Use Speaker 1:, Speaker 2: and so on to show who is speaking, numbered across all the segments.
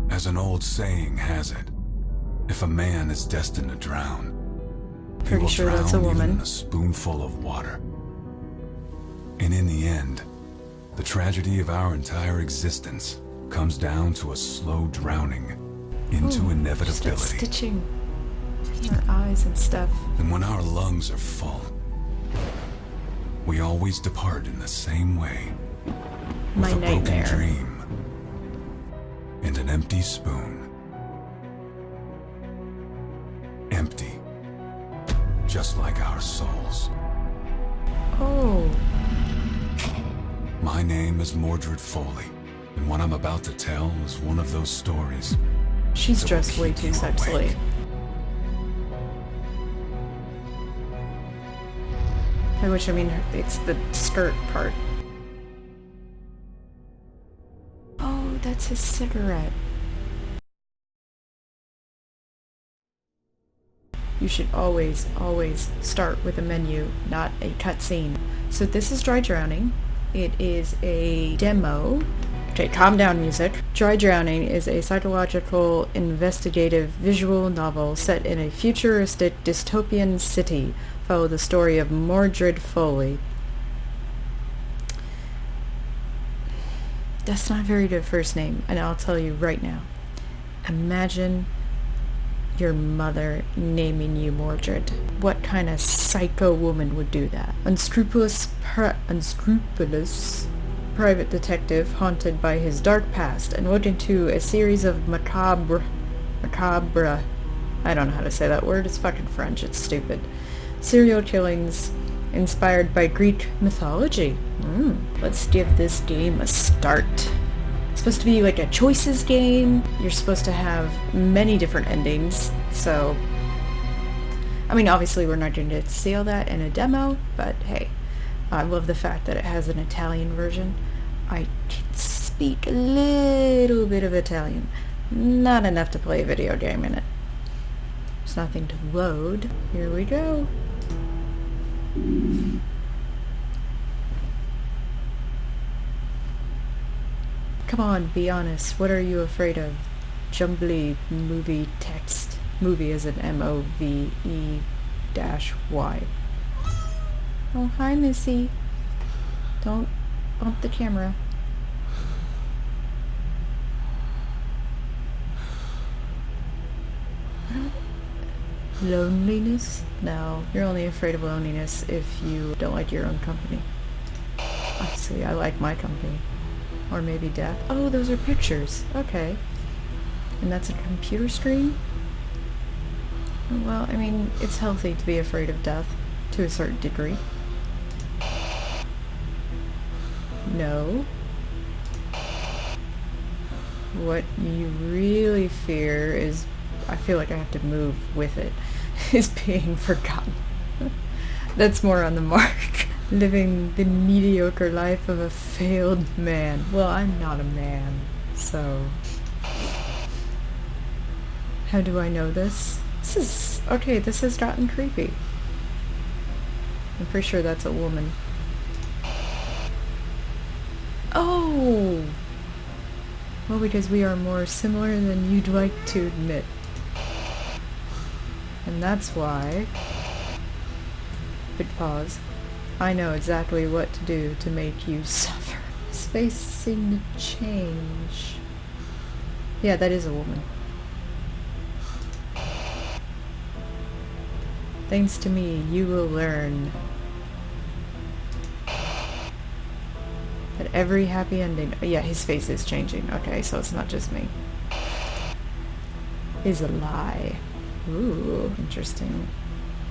Speaker 1: As an old saying has it, if a man is destined to drown, he
Speaker 2: Pretty
Speaker 1: will
Speaker 2: sure
Speaker 1: drown
Speaker 2: that's a
Speaker 1: even
Speaker 2: woman.
Speaker 1: in a spoonful of water. And in the end, the tragedy of our entire existence comes down to a slow drowning into
Speaker 2: Just
Speaker 1: inevitability.
Speaker 2: like stitching our eyes and stuff.
Speaker 1: And when our lungs are full, we always depart in the same way,
Speaker 2: My
Speaker 1: with a broken
Speaker 2: nightmare.
Speaker 1: dream and an empty spoon. Empty, just like our souls.
Speaker 2: Oh,
Speaker 1: My name is Mordred Foley, and what I'm about to tell is one of those stories.
Speaker 2: she's
Speaker 1: that will
Speaker 2: dressed way
Speaker 1: keep
Speaker 2: too
Speaker 1: you
Speaker 2: sexily.
Speaker 1: awake.
Speaker 2: By which I mean it's the skirt part. Oh, that's his cigarette. You should always, always start with a menu, not a cutscene. So this is Dry Drowning. It is a demo. Okay, calm down, music. Dry Drowning is a psychological, investigative, visual novel set in a futuristic dystopian city. Follow the story of Mordred Foley. That's not a very good first name, and I'll tell you right now. Imagine your mother naming you Mordred. What kind of psycho woman would do that? Unscrupulous private detective haunted by his dark past and looking to a series of macabre, I don't know how to say that word, it's fucking French, it's stupid. Serial killings inspired by Greek mythology. Let's give this game a start. It's supposed to be like a choices game. You're supposed to have many different endings, so I mean, obviously we're not going to see all that in a demo, but hey, I love the fact that it has an Italian version. I can speak a little bit of Italian, not enough to play a video game in it. There's nothing to load. Here we go. Come on, be honest. What are you afraid of? Jumbly movie text. Movie is an MOVE-Y. Oh, hi, Missy. Don't bump the camera. Loneliness? No. You're only afraid of loneliness if you don't like your own company. Obviously, I like my company. Or maybe death. Oh, those are pictures. Okay. And that's a computer screen? Well, I mean, it's healthy to be afraid of death, to a certain degree. No. What you really fear is, I feel like I have to move with it, is being forgotten. That's more on the mark. Living the mediocre life of a failed man. Well, I'm not a man, so... How do I know this? This has gotten creepy. I'm pretty sure that's a woman. Oh! Well, because we are more similar than you'd like to admit. And that's why... Big pause. I know exactly what to do to make you suffer. His face seemed to change. Yeah, that is a woman. Thanks to me, you will learn that every happy ending... Yeah, his face is changing. Okay, so it's not just me. Is a lie. Ooh, interesting.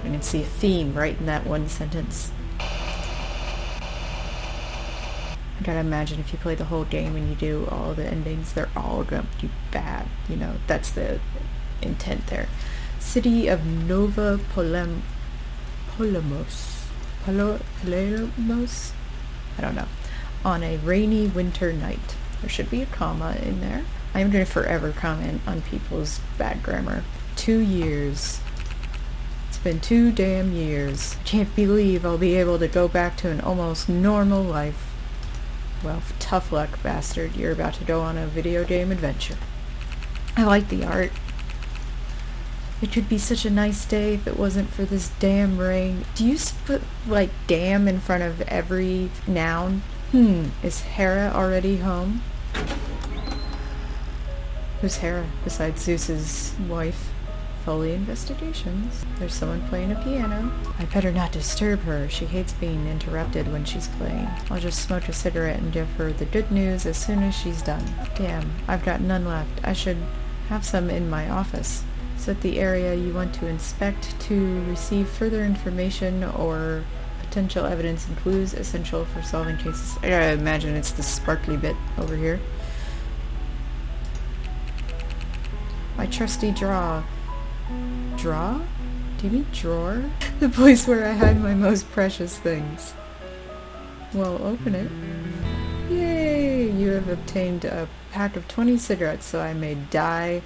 Speaker 2: I can see a theme right in that one sentence. I gotta imagine if you play the whole game and you do all the endings, they're all gonna be bad. You know, that's the intent there. City of Nova Polemos. I don't know. On a rainy winter night. There should be a comma in there. I'm going to forever comment on people's bad grammar. 2 years been 2 damn years. I can't believe I'll be able to go back to an almost normal life. Well, tough luck, bastard. You're about to go on a video game adventure. I like the art. It could be such a nice day if it wasn't for this damn rain. Do you put, like, damn in front of every noun? Is Hera already home? Who's Hera, besides Zeus's wife? Foley Investigations. There's someone playing a piano. I better not disturb her. She hates being interrupted when she's playing. I'll just smoke a cigarette and give her the good news as soon as she's done. Damn, I've got none left. I should have some in my office. Set the area you want to inspect to receive further information or potential evidence and clues essential for solving cases. I imagine it's the sparkly bit over here. My trusty drawer. Draw? Do you mean drawer? The place where I hide my most precious things. Well, open it. Yay! You have obtained a pack of 20 cigarettes, so I may die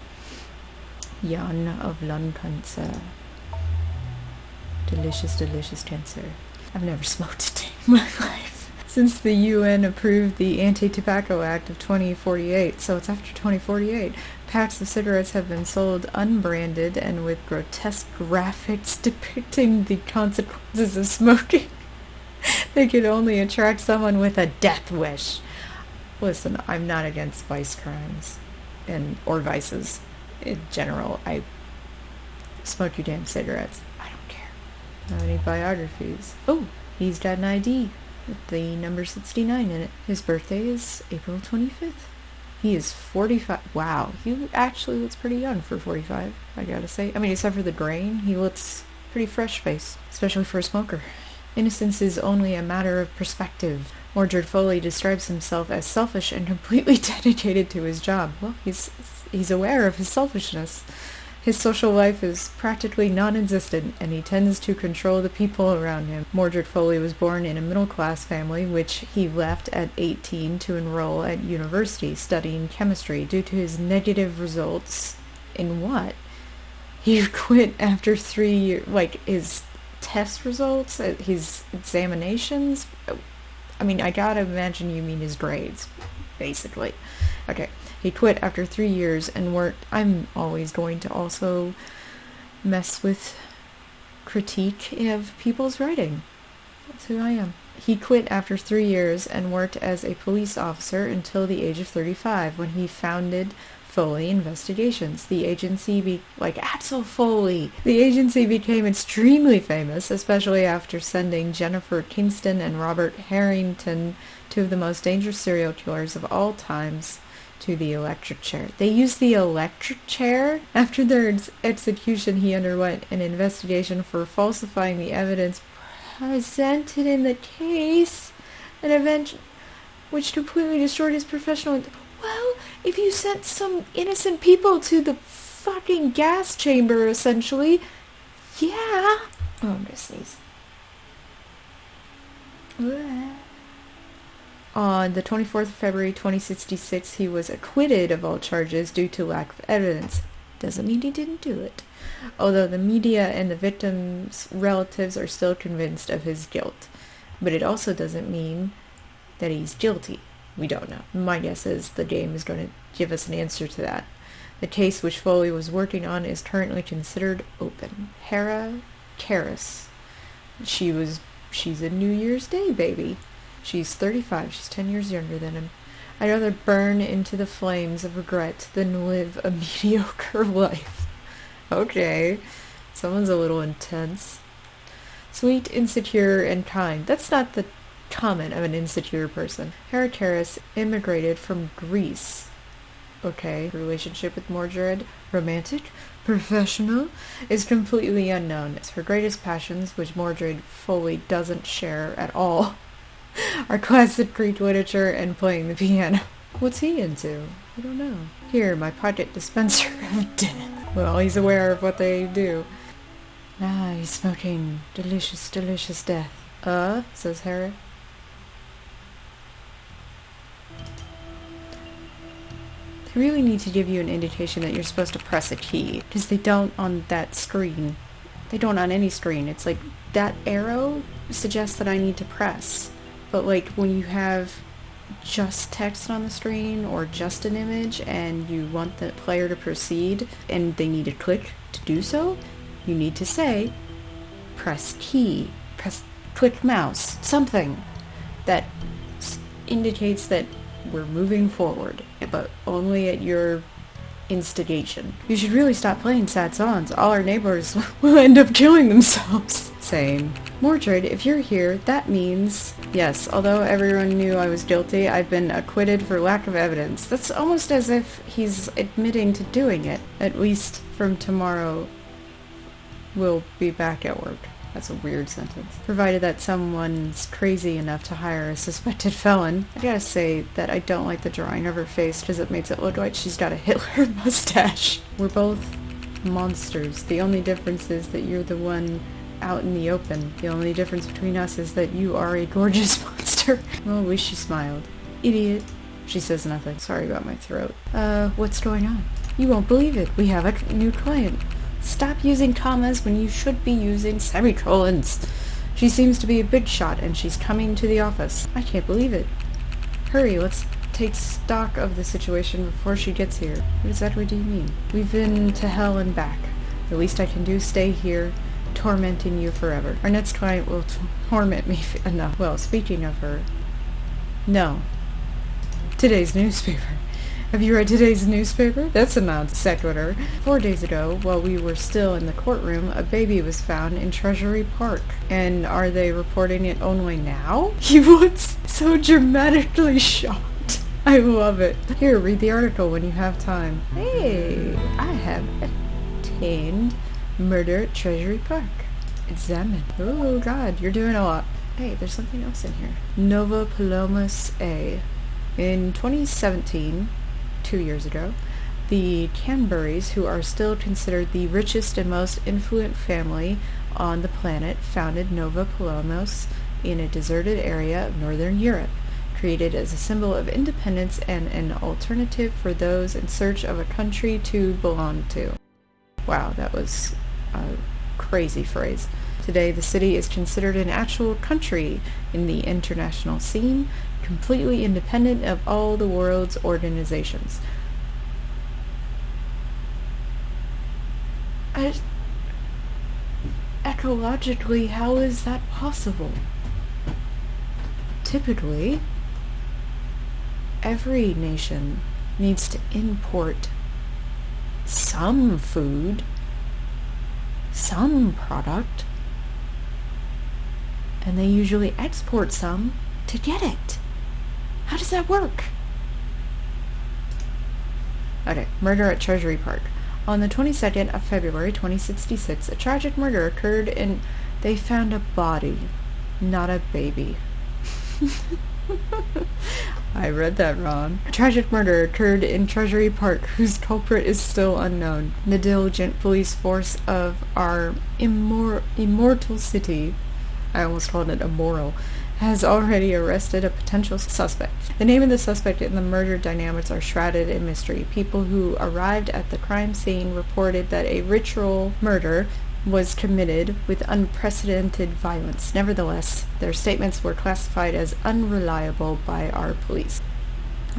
Speaker 2: young of lung cancer. Delicious, delicious cancer. I've never smoked a day in my life. Since the UN approved the Anti-Tobacco Act of 2048, so it's after 2048, packs of cigarettes have been sold unbranded and with grotesque graphics depicting the consequences of smoking. They could only attract someone with a death wish. Listen, I'm not against vice crimes or vices. In general, I smoke your damn cigarettes. I don't care. Not any biographies. Oh, he's got an ID with the number 69 in it. His birthday is April 25th. He is 45. Wow, he actually looks pretty young for 45, I gotta say. I mean, except for the grain, he looks pretty fresh-faced, especially for a smoker. Innocence is only a matter of perspective. Mordred Foley describes himself as selfish and completely dedicated to his job. Well, he's aware of his selfishness. His social life is practically non-existent, and he tends to control the people around him. Mordred Foley was born in a middle-class family, which he left at 18 to enroll at university, studying chemistry, due to his negative results. In what? He quit after 3 years, like, his test results, his examinations? I mean, I gotta imagine you mean his grades, basically. Okay. He quit after 3 years and worked. I'm always going to also mess with critique of people's writing. That's who I am. He quit after 3 years and worked as a police officer until the age of 35, when he founded Foley Investigations. The agency Axel Foley. The agency became extremely famous, especially after sending Jennifer Kingston and Robert Harrington, two of the most dangerous serial killers of all times, to the electric chair. They used the electric chair? After their execution, he underwent an investigation for falsifying the evidence presented in the case, an event which completely destroyed his professional... Well, if you sent some innocent people to the fucking gas chamber, essentially, yeah. Oh, I'm gonna sneeze. On the 24th of February 2066, he was acquitted of all charges due to lack of evidence. Doesn't mean he didn't do it. Although the media and the victims' relatives are still convinced of his guilt. But it also doesn't mean that he's guilty. We don't know. My guess is the game is going to give us an answer to that. The case which Foley was working on is currently considered open. Hera Karis. She's a New Year's Day baby. She's 35. She's 10 years younger than him. I'd rather burn into the flames of regret than live a mediocre life. Okay. Someone's a little intense. Sweet, insecure, and kind. That's not the comment of an insecure person. Hera Karis immigrated from Greece. Okay. Relationship with Mordred. Romantic. Professional. Is completely unknown. It's her greatest passions, which Mordred Foley doesn't share at all, are classic Greek literature and playing the piano. What's he into? I don't know. Here, my pocket dispenser of dinner. Well, he's aware of what they do. Ah, he's smoking delicious, delicious death. Says Hera. They really need to give you an indication that you're supposed to press a key, because they don't on that screen. They don't on any screen. It's like that arrow suggests that I need to press. But like when you have just text on the screen or just an image and you want the player to proceed and they need to click to do so, you need to say press key, click mouse, something that indicates that we're moving forward, but only at your instigation. You should really stop playing sad songs. All our neighbors will end up killing themselves. Same. Mordred, if you're here, that means... Yes, although everyone knew I was guilty, I've been acquitted for lack of evidence. That's almost as if he's admitting to doing it. At least from tomorrow, we'll be back at work. That's a weird sentence. Provided that someone's crazy enough to hire a suspected felon. I gotta say that I don't like the drawing of her face because it makes it look like she's got a Hitler mustache. We're both monsters. The only difference is that you're the one out in the open. The only difference between us is that you are a gorgeous monster. Well, at least she smiled. Idiot. She says nothing. Sorry about my throat. What's going on? You won't believe it. We have a new client. Stop using commas when you should be using semicolons. She seems to be a big shot and she's coming to the office. I can't believe it. Hurry, let's take stock of the situation before she gets here. What exactly do you mean? We've been to hell and back. The least I can do is stay here, tormenting you forever. Our next client will torment me enough. Well, speaking of her... No. Today's newspaper. Have you read today's newspaper? That's a non sequitur. 4 days ago, while we were still in the courtroom, a baby was found in Treasury Park. And are they reporting it only now? He was so dramatically shocked. I love it. Here, read the article when you have time. Hey, I have attained murder at Treasury Park. Examine. Oh god, you're doing a lot. Hey, there's something else in here. Nova Palomas A. In 2017... 2 years ago, the Canberries, who are still considered the richest and most influent family on the planet, founded Nova Palomos in a deserted area of northern Europe, created as a symbol of independence and an alternative for those in search of a country to belong to. Wow, that was a crazy phrase. Today, the city is considered an actual country in the international scene, completely independent of all the world's organizations. Ecologically, how is that possible? Typically, every nation needs to import some food, some product, and they usually export some to get it. How does that work? Okay, murder at Treasury Park. On the 22nd of February 2066, a tragic murder occurred and they found a body, not a baby. I read that wrong. A tragic murder occurred in Treasury Park, whose culprit is still unknown. The diligent police force of our immortal city, I almost called it immoral, has already arrested a potential suspect. The name of the suspect and the murder dynamics are shrouded in mystery. People who arrived at the crime scene reported that a ritual murder was committed with unprecedented violence. Nevertheless, their statements were classified as unreliable by our police.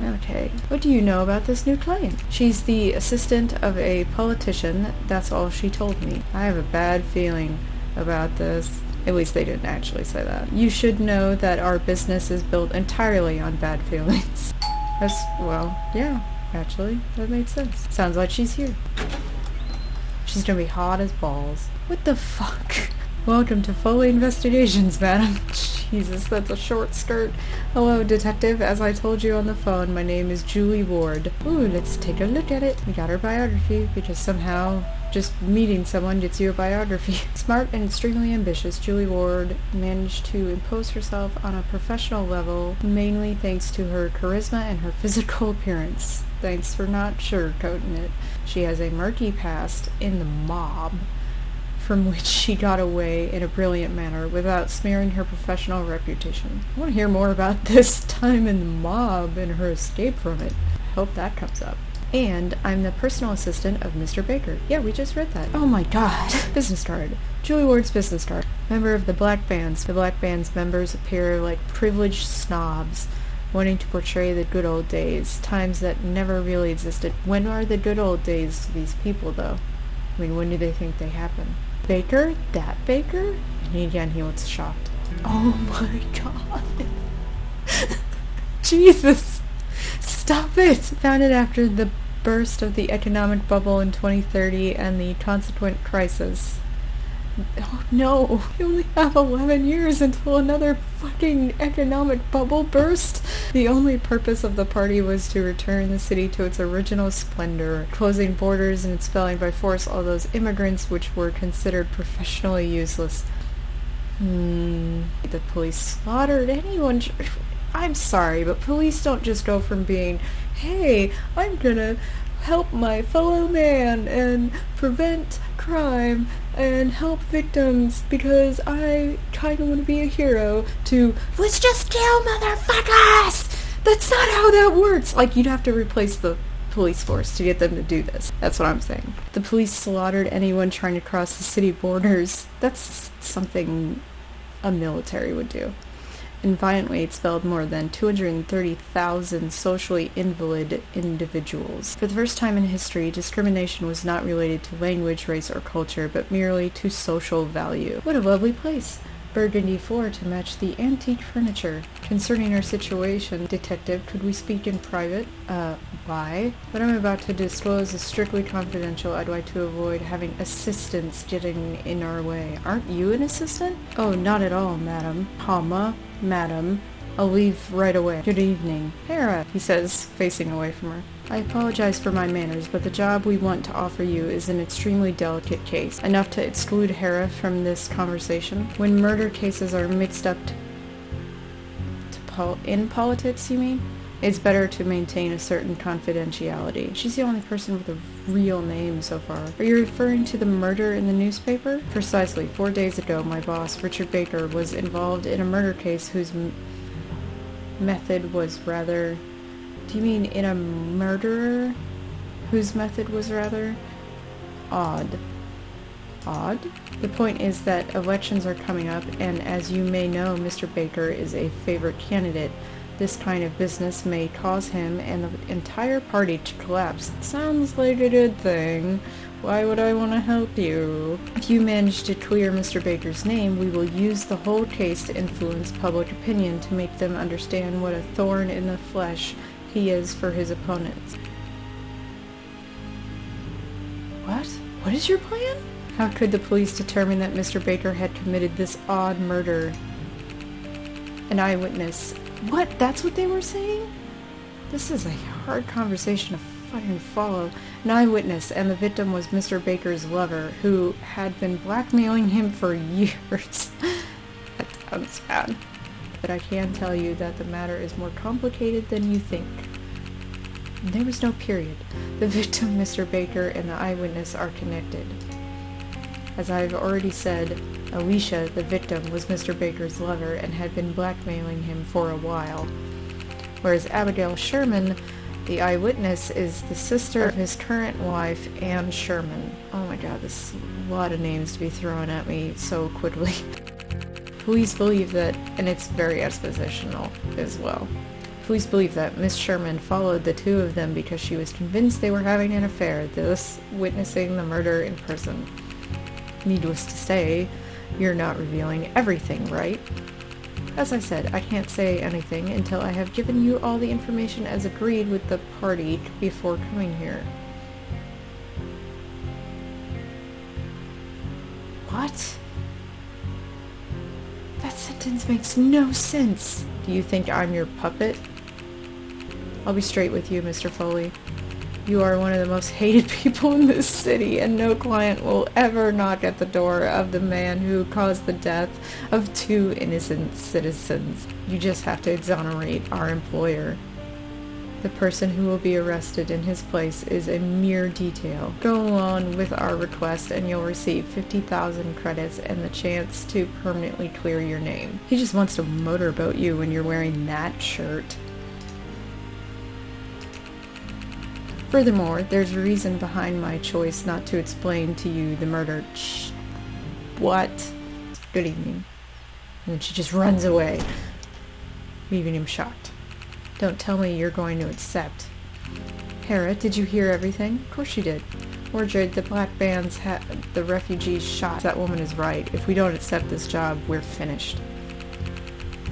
Speaker 2: Okay, what do you know about this new client? She's the assistant of a politician. That's all she told me. I have a bad feeling about this. At least they didn't actually say that. You should know that our business is built entirely on bad feelings. Well, yeah, actually, that made sense. Sounds like she's here. She's gonna be hot as balls. What the fuck? Welcome to Foley Investigations, madam. Jesus, that's a short skirt. Hello, detective. As I told you on the phone, my name is Julie Ward. Ooh, let's take a look at it. We got her biography, because somehow just meeting someone gets you a biography. Smart and extremely ambitious, Julie Ward managed to impose herself on a professional level, mainly thanks to her charisma and her physical appearance. Thanks for not sugarcoating it. She has a murky past in the mob, from which she got away in a brilliant manner without smearing her professional reputation. I want to hear more about this time in the mob and her escape from it. I hope that comes up. And I'm the personal assistant of Mr. Baker. Yeah, we just read that. Oh my god. Business card. Julie Ward's business card. Member of the Black Bands. The Black Bands members appear like privileged snobs, wanting to portray the good old days, times that never really existed. When are the good old days to these people, though? I mean, when do they think they happen? Baker? That Baker? And again, he looks shocked. Oh my god. Jesus. Stop it! Founded after the burst of the economic bubble in 2030 and the consequent crisis. Oh no, you only have 11 years until another fucking economic bubble burst. The only purpose of the party was to return the city to its original splendor, closing borders and expelling by force all those immigrants which were considered professionally useless. The police slaughtered anyone. I'm sorry, but police don't just go from being, hey, I'm gonna help my fellow man and prevent crime and help victims because I kind of want to be a hero, to, let's just kill motherfuckers! That's not how that works! Like, you'd have to replace the police force to get them to do this. That's what I'm saying. The police slaughtered anyone trying to cross the city borders. That's something a military would do. And violently expelled more than 230,000 socially invalid individuals. For the first time in history, discrimination was not related to language, race, or culture, but merely to social value. What a lovely place. Burgundy floor to match the antique furniture. Concerning our situation, detective, could we speak in private? Why? What I'm about to disclose is strictly confidential. I'd like to avoid having assistants getting in our way. Aren't you an assistant? Oh, not at all, madam. Madam. I'll leave right away. Good evening. Hera, he says, facing away from her. I apologize for my manners, but the job we want to offer you is an extremely delicate case, enough to exclude Hera from this conversation. When murder cases are mixed up in politics, you mean? It's better to maintain a certain confidentiality. She's the only person with a real name so far. Are you referring to the murder in the newspaper? Precisely. 4 days ago, my boss, Richard Baker, was involved in a murder case whose method was rather... Do you mean in a murderer whose method was rather odd? Odd? The point is that elections are coming up, and as you may know, Mr. Baker is a favorite candidate. This kind of business may cause him and the entire party to collapse. Sounds like a good thing. Why would I want to help you? If you manage to clear Mr. Baker's name, we will use the whole case to influence public opinion to make them understand what a thorn in the flesh he is for his opponents. What? What is your plan? How could the police determine that Mr. Baker had committed this odd murder? An eyewitness. What? That's what they were saying? This is a hard conversation to fucking follow. An eyewitness, and the victim was Mr. Baker's lover, who had been blackmailing him for years. That sounds bad. But I can tell you that the matter is more complicated than you think. There was no period. The victim, Mr. Baker, and the eyewitness are connected. As I've already said, Alicia, the victim, was Mr. Baker's lover and had been blackmailing him for a while. Whereas Abigail Sherman, the eyewitness, is the sister of his current wife, Anne Sherman. Oh my god, this is a lot of names to be thrown at me so quickly. Police believe that, and it's very expositional as well, police believe that Miss Sherman followed the two of them because she was convinced they were having an affair, thus witnessing the murder in person. Needless to say, you're not revealing everything, right? As I said, I can't say anything until I have given you all the information as agreed with the party before coming here. What? That sentence makes no sense. Do you think I'm your puppet? I'll be straight with you, Mr. Foley. You are one of the most hated people in this city, and no client will ever knock at the door of the man who caused the death of 2 innocent citizens. You just have to exonerate our employer. The person who will be arrested in his place is a mere detail. Go along with our request and you'll receive 50,000 credits and the chance to permanently clear your name. He just wants to motorboat you when you're wearing that shirt. Furthermore, there's a reason behind my choice not to explain to you the murder. Shh. What? Good evening. And then she just runs away, leaving him shocked. Don't tell me you're going to accept. Hera, did you hear everything? Of course you did. Mordred, the black bands had the refugees shot. That woman is right. If we don't accept this job, we're finished.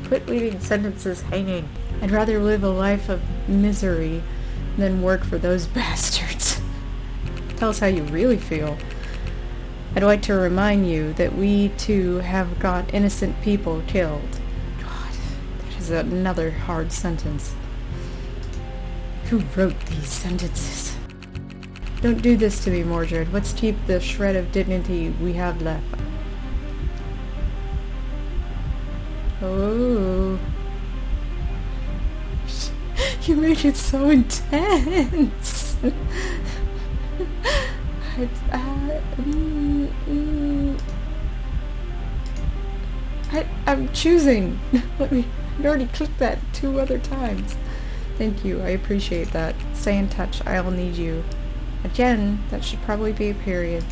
Speaker 2: Quit leaving sentences hanging. I'd rather live a life of misery than work for those bastards. Tell us how you really feel. I'd like to remind you that we too have got innocent people killed. God, that is another hard sentence. Who wrote these sentences? Don't do this to me, Mordred. Let's keep the shred of dignity we have left. Oh. You made it so intense. I'm choosing. I already clicked that 2 other times. Thank you, I appreciate that. Stay in touch, I'll need you. Again, that should probably be a period.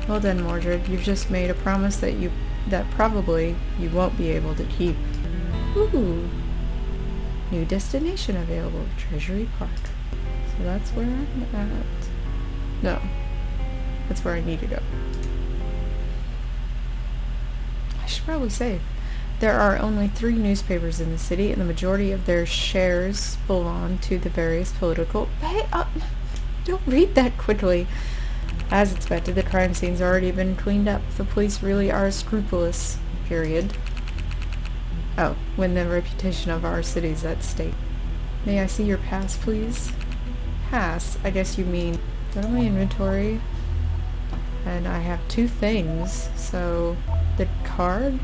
Speaker 2: Well done, Mordred, you've just made a promise that probably you won't be able to keep. Ooh. New destination available, Treasury Park. So that's where I'm at. No. That's where I need to go. I should probably save. There are only 3 newspapers in the city, and the majority of their shares belong to the various political... Hey, don't read that quickly. As expected, the crime scene's already been cleaned up. The police really are scrupulous. Period. Oh, when the reputation of our city's at stake. May I see your pass, please? Pass? I guess you mean... Go to my inventory. And I have 2 things, so... The card?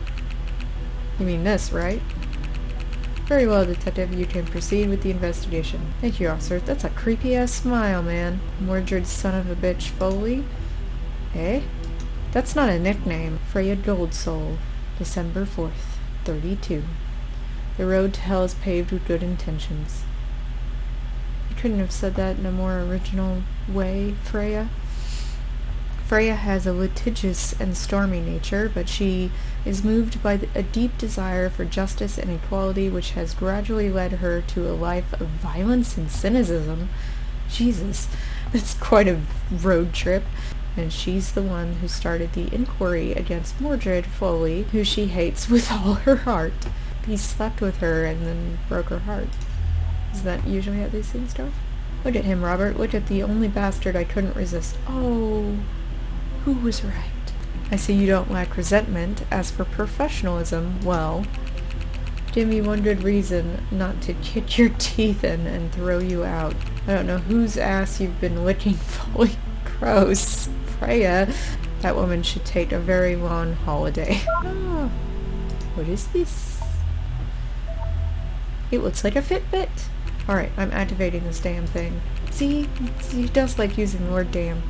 Speaker 2: You mean this, right? Very well, Detective. You can proceed with the investigation. Thank you, officer. That's a creepy-ass smile, man. Mordred, son of a bitch, Foley? Eh? That's not a nickname. Freya Goldsoul. December 4th, 32. The road to hell is paved with good intentions. You couldn't have said that in a more original way, Freya. Freya has a litigious and stormy nature, but she is moved by a deep desire for justice and equality which has gradually led her to a life of violence and cynicism. Jesus, that's quite a road trip. And she's the one who started the inquiry against Mordred Foley, who she hates with all her heart. He slept with her and then broke her heart. Is that usually how these things go? Look at him, Robert. Look at the only bastard I couldn't resist. Oh... Who was right? I see you don't lack resentment. As for professionalism, well... Give me one good reason not to kick your teeth in and throw you out. I don't know whose ass you've been licking, Foley. Gross. Freya. That woman should take a very long holiday. Oh, what is this? It looks like a Fitbit. Alright, I'm activating this damn thing. See? He does like using the word damn.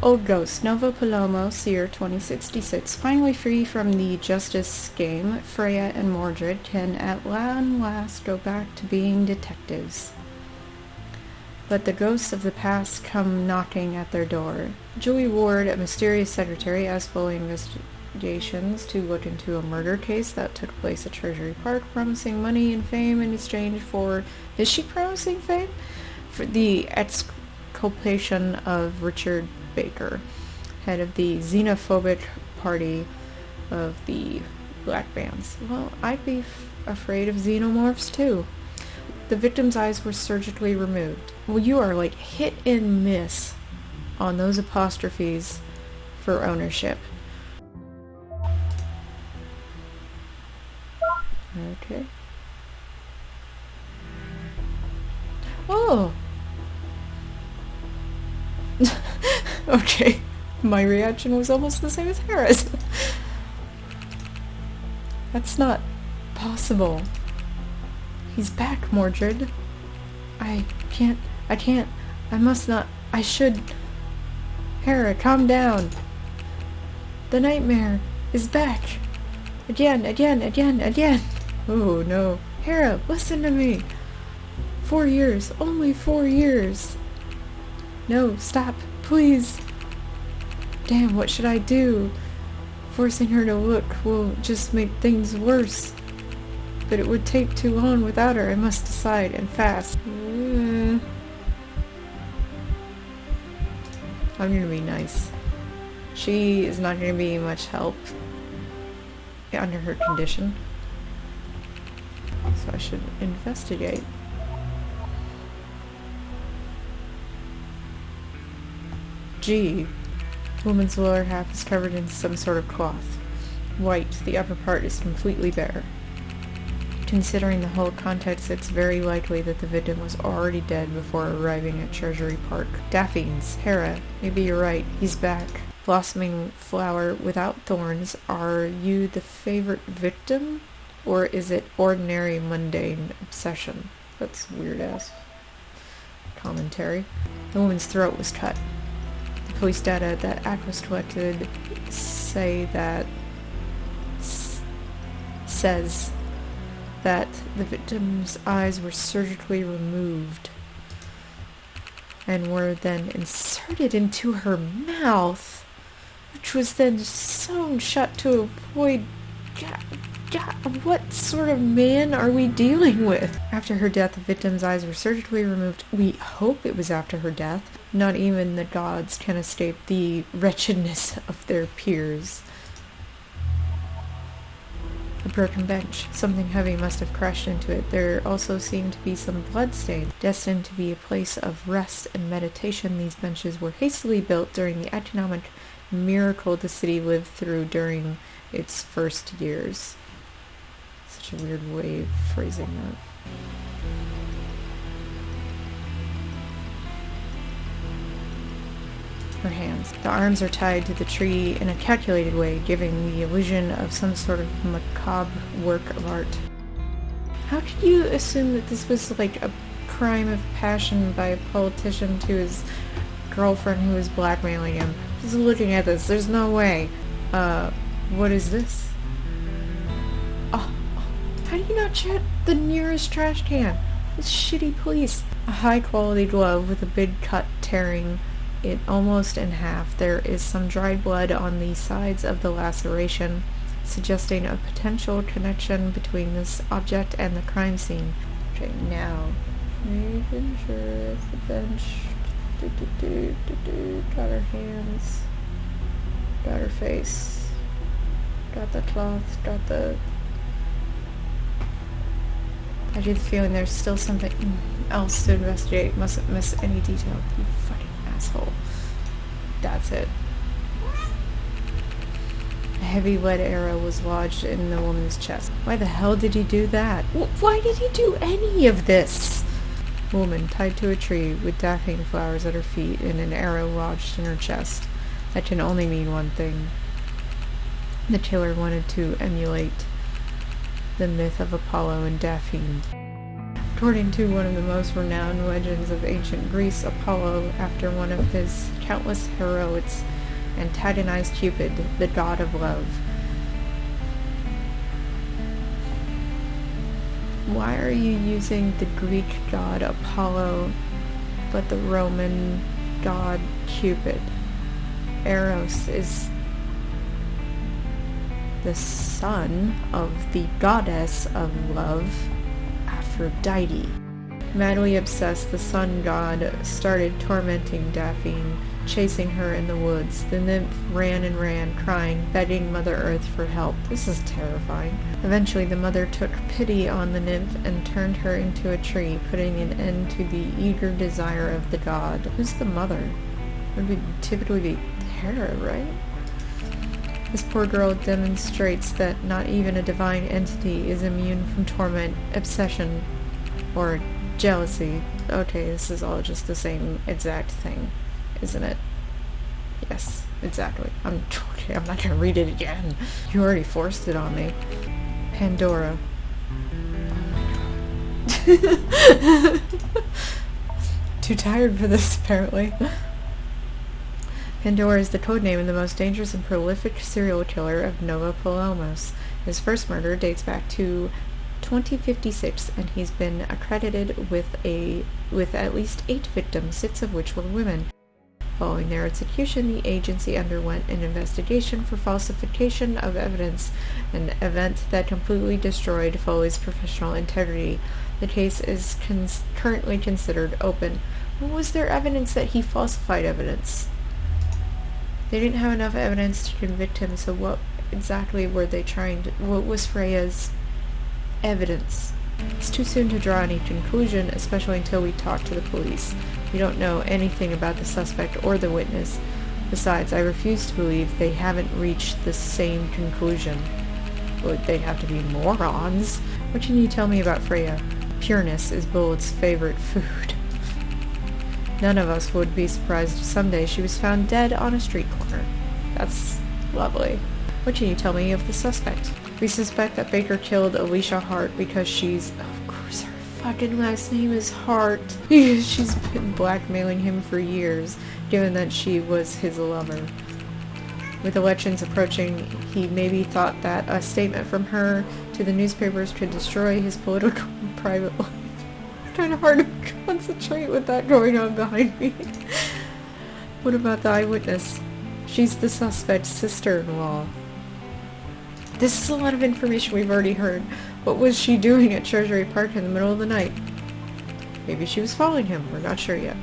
Speaker 2: Old Ghost, Nova Palomo, Seer 2066. Finally free from the justice game, Freya and Mordred can at long last go back to being detectives. But the ghosts of the past come knocking at their door. Julie Ward, a mysterious secretary, asks Foley investigations to look into a murder case that took place at Treasury Park, promising money and fame in exchange for... Is she promising fame? For the exculpation of Richard Baker, head of the xenophobic party of the black bands. Well, I'd be afraid of xenomorphs too. The victim's eyes were surgically removed. Well, you are like hit and miss on those apostrophes for ownership. Okay. Oh! Okay. My reaction was almost the same as Hera's. That's not possible. He's back, Mordred. I must not, I should... Hera, calm down. The nightmare is back. Again. Oh, no. Hera, listen to me. 4 years. Only 4 years. No, stop, please. Damn, what should I do? Forcing her to look will just make things worse. But it would take too long without her. I must decide, and fast. I'm gonna be nice. She is not gonna be much help under her condition. So I should investigate. G. The woman's lower half is covered in some sort of cloth. White, the upper part is completely bare. Considering the whole context, it's very likely that the victim was already dead before arriving at Treasury Park. Daphne's, Hera, maybe you're right, he's back. Blossoming flower without thorns, are you the favorite victim? Or is it ordinary mundane obsession? That's weird-ass commentary. The woman's throat was cut. The police data that Aquas collected says that the victim's eyes were surgically removed and were then inserted into her mouth, which was then sewn shut to avoid... what sort of man are we dealing with? After her death, the victim's eyes were surgically removed. We hope it was after her death. Not even the gods can escape the wretchedness of their peers. A broken bench. Something heavy must have crashed into it. There also seemed to be some bloodstains. Destined to be a place of rest and meditation, these benches were hastily built during the economic miracle the city lived through during its first years. Such a weird way of phrasing that. Her hands. The arms are tied to the tree in a calculated way, giving the illusion of some sort of macabre work of art. How could you assume that this was like a crime of passion by a politician to his girlfriend who was blackmailing him? Just looking at this, there's no way. What is this? Oh, how do you not check the nearest trash can? This shitty police. A high-quality glove with a big cut tearing it almost in half. There is some dried blood on the sides of the laceration, suggesting a potential connection between this object and the crime scene. Okay, now, making sure it's the bench. Got her hands. Got her face. Got the cloth. Got the... I get the feeling there's still something else to investigate. Mustn't miss any detail. You fucking asshole. That's it. A heavy lead arrow was lodged in the woman's chest. Why the hell did he do that? Why did he do any of this? Woman tied to a tree with daphne flowers at her feet and an arrow lodged in her chest. That can only mean one thing. The killer wanted to emulate the myth of Apollo and Daphne. According to one of the most renowned legends of ancient Greece, Apollo, after one of his countless heroics, antagonized Cupid, the god of love. Why are you using the Greek god Apollo, but the Roman god Cupid? Eros is the son of the goddess of love, Aphrodite. Madly obsessed, the sun god started tormenting Daphne, chasing her in the woods. The nymph ran and ran, crying, begging Mother Earth for help. This is terrifying. Eventually, the mother took pity on the nymph and turned her into a tree, putting an end to the eager desire of the god. Who's the mother? It would typically be Hera, right? This poor girl demonstrates that not even a divine entity is immune from torment, obsession, or jealousy. Okay, this is all just the same exact thing, isn't it? Yes, exactly. I'm not gonna read it again. You already forced it on me. Pandora. Too tired for this, apparently. Pandora is the codename of the most dangerous and prolific serial killer of Nova Palomos. His first murder dates back to 2056, and he's been accredited with at least 8 victims, 6 of which were women. Following their execution, the agency underwent an investigation for falsification of evidence, an event that completely destroyed Foley's professional integrity. The case is currently considered open. What was their evidence that he falsified evidence? They didn't have enough evidence to convict him, so what exactly were they trying to... What was Freya's evidence? It's too soon to draw any conclusion, especially until we talk to the police. We don't know anything about the suspect or the witness. Besides, I refuse to believe they haven't reached the same conclusion. Would they have to be morons? What can you tell me about Freya? Pureness is Bullet's favorite food. None of us would be surprised if someday she was found dead on a street corner. That's lovely. What can you tell me of the suspect? We suspect that Baker killed Alicia Hart because she's... Of course her fucking last name is Hart. She's been blackmailing him for years, given that she was his lover. With elections approaching, he maybe thought that a statement from her to the newspapers could destroy his political and private life. It's kind of hard to concentrate with that going on behind me. What about the eyewitness? She's the suspect's sister-in-law. This is a lot of information we've already heard. What was she doing at Treasury Park in the middle of the night? Maybe she was following him. We're not sure yet.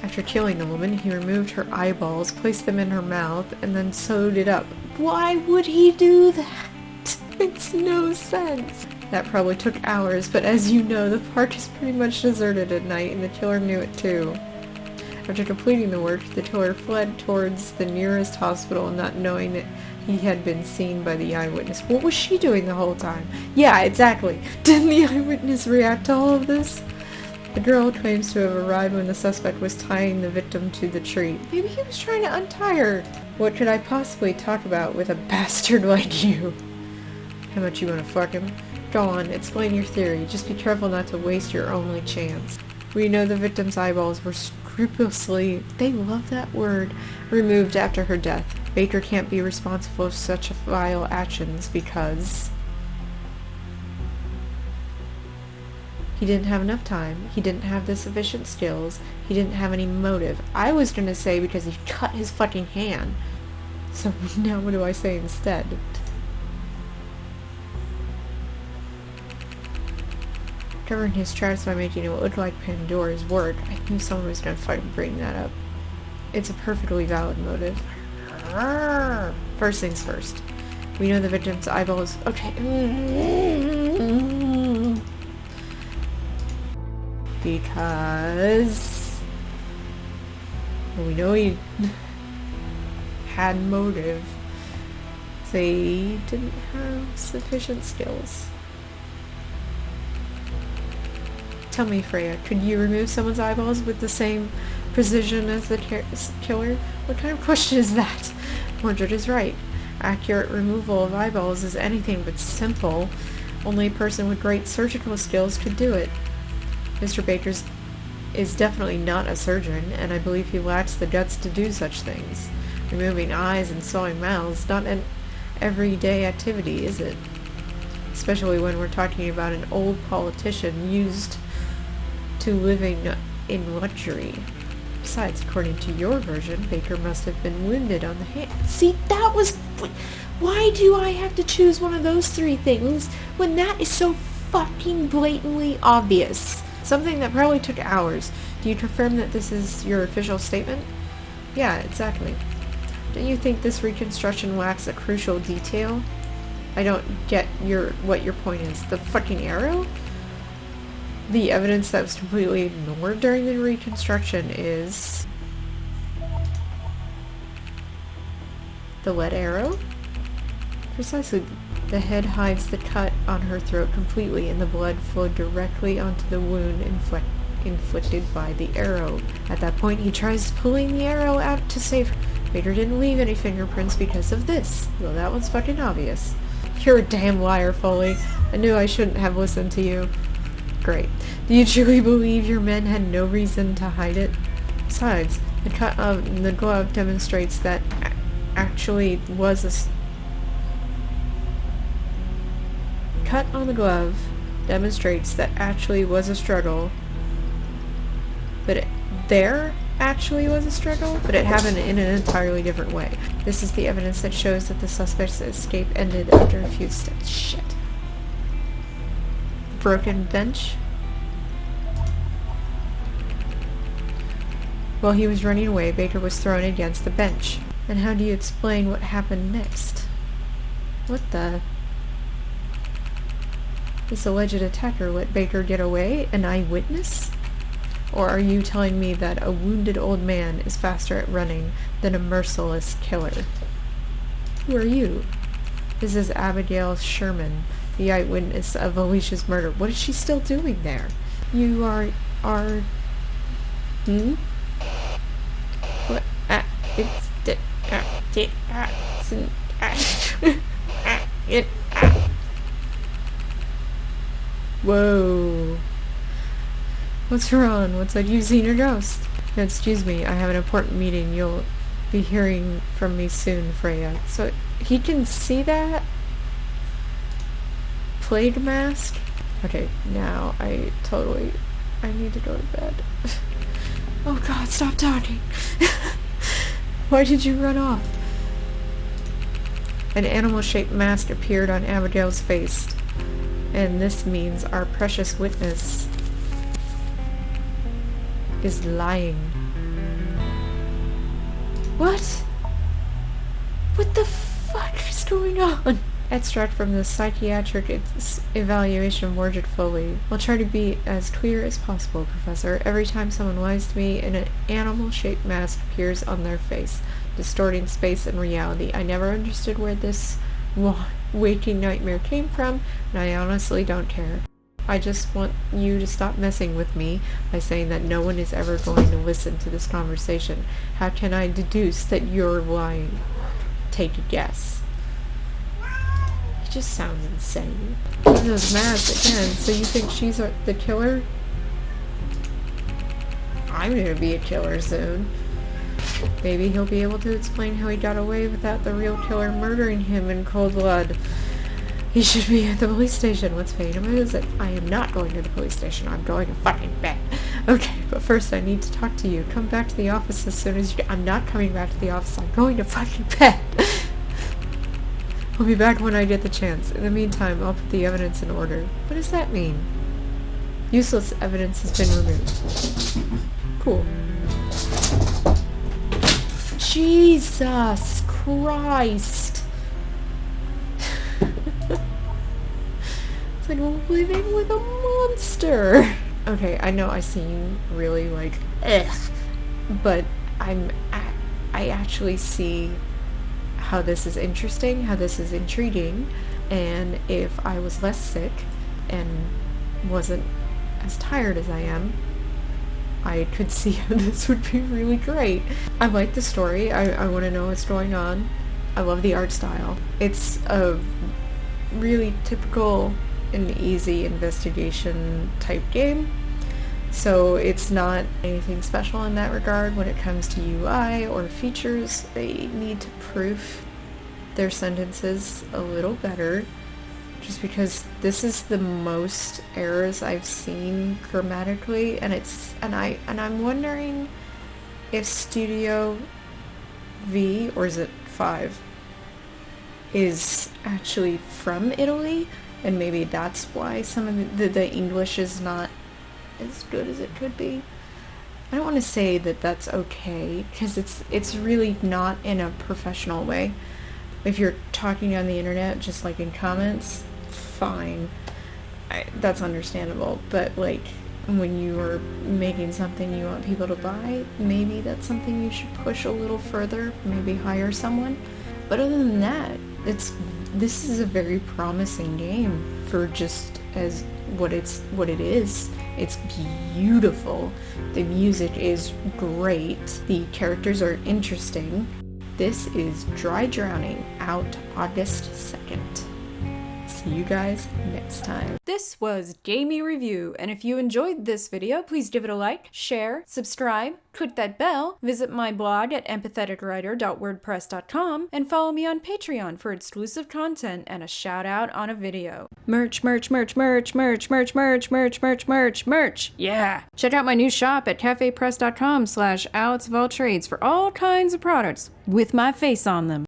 Speaker 2: After killing the woman, he removed her eyeballs, placed them in her mouth, and then sewed it up. Why would he do that? Makes no sense. That probably took hours, but as you know, the park is pretty much deserted at night, and the killer knew it too. After completing the work, the killer fled towards the nearest hospital, not knowing that he had been seen by the eyewitness. What was she doing the whole time? Yeah, exactly. Didn't the eyewitness react to all of this? The girl claims to have arrived when the suspect was tying the victim to the tree. Maybe he was trying to untie her. What could I possibly talk about with a bastard like you? How much you want to fuck him? Go on, explain your theory. Just be careful not to waste your only chance. We know the victim's eyeballs were scrupulously, they love that word, removed after her death. Baker can't be responsible for such vile actions because he didn't have enough time, he didn't have the sufficient skills, he didn't have any motive. I was gonna say because he cut his fucking hand. So now what do I say instead? Covering his tracks by making it look like Pandora's work. I knew someone was gonna fucking bring that up. It's a perfectly valid motive. First things first. We know the victim's eyeballs. Okay. Because we know he had motive. They didn't have sufficient skills. Tell me, Freya, could you remove someone's eyeballs with the same precision as the killer? What kind of question is that? Mordred is right. Accurate removal of eyeballs is anything but simple. Only a person with great surgical skills could do it. Mr. Baker is definitely not a surgeon, and I believe he lacks the guts to do such things. Removing eyes and sewing mouths, not an everyday activity, is it? Especially when we're talking about an old politician used to living in luxury. Besides, according to your version, Baker must have been wounded on the hand. See, that was... Why do I have to choose one of those three things when that is so fucking blatantly obvious? Something that probably took hours. Do you confirm that this is your official statement? Yeah, exactly. Don't you think this reconstruction lacks a crucial detail? I don't get what your point is. The fucking arrow? The evidence that was completely ignored during the reconstruction is the lead arrow? Precisely. The head hides the cut on her throat completely, and the blood flowed directly onto the wound inflicted by the arrow. At that point, he tries pulling the arrow out to save her. Baker didn't leave any fingerprints because of this. Well, that one's fucking obvious. You're a damn liar, Foley. I knew I shouldn't have listened to you. Great. Do you truly believe your men had no reason to hide it? Besides, the cut on the glove demonstrates that actually was a... Cut on the glove demonstrates that actually was a struggle but there actually was a struggle, but it happened in an entirely different way. This is the evidence that shows that the suspect's escape ended after a few steps. Shit. Broken bench. While he was running away, Baker was thrown against the bench. And how do you explain what happened next? What the? This alleged attacker let Baker get away? An eyewitness? Or are you telling me that a wounded old man is faster at running than a merciless killer? Who are you? This is Abigail Sherman, the eyewitness of Alicia's murder. What is she still doing there? You are... What? Whoa. What's wrong? What's that? You've seen a ghost? No, excuse me, I have an important meeting. You'll be hearing from me soon, Freya. So, he can see that? Plague mask? Okay, now I need to go to bed. Oh god, stop talking! Why did you run off? An animal-shaped mask appeared on Abigail's face. And this means our precious witness is lying. What? What the fuck is going on? Extract from the psychiatric evaluation of Morgan Foley. I'll try to be as clear as possible, Professor. Every time someone lies to me, an animal-shaped mask appears on their face, distorting space and reality. I never understood where this waking nightmare came from, and I honestly don't care. I just want you to stop messing with me by saying that no one is ever going to listen to this conversation. How can I deduce that you're lying? Take a guess. It just sounds insane. One of those masks again. So you think she's the killer? I'm gonna be a killer soon. Maybe he'll be able to explain how he got away without the real killer murdering him in cold blood. He should be at the police station. What's paying him a visit? I am not going to the police station. I'm going to fucking bed. Okay, but first I need to talk to you. Come back to the office as soon as you can. I'm not coming back to the office. I'm going to fucking bed. I'll be back when I get the chance. In the meantime, I'll put the evidence in order. What does that mean? Useless evidence has been removed. Cool. Jesus Christ! It's like living with a monster! Okay, I know I seem really like, ugh, but I actually see how this is interesting, how this is intriguing, and if I was less sick and wasn't as tired as I am, I could see how this would be really great. I like the story. I want to know what's going on. I love the art style. It's a really typical and easy investigation type game. So it's not anything special in that regard when it comes to UI or features. They need to proof their sentences a little better, just because this is the most errors I've seen grammatically, and I'm wondering if Studio V, or is it 5, is actually from Italy, and maybe that's why some of the English is not as good as it could be. I don't want to say that that's okay, because it's really not in a professional way. If you're talking on the internet, just like in comments, fine. That's understandable. But like, when you are making something you want people to buy, maybe that's something you should push a little further, maybe hire someone. But other than that, this is a very promising game for just as what it is. It's beautiful. The music is great. The characters are interesting. This is Dry Drowning, out August 2nd. See see you guys next time.
Speaker 3: This was Gamey Review, and if you enjoyed this video, please give it a like, share, subscribe, click that bell, visit my blog at empatheticwriter.wordpress.com, and follow me on Patreon for exclusive content and a shout out on a video. Merch, merch, merch, merch, merch, merch, merch, merch, merch, merch, merch. Yeah! Check out my new shop at cafepress.com/AlexofAllTrades for all kinds of products with my face on them.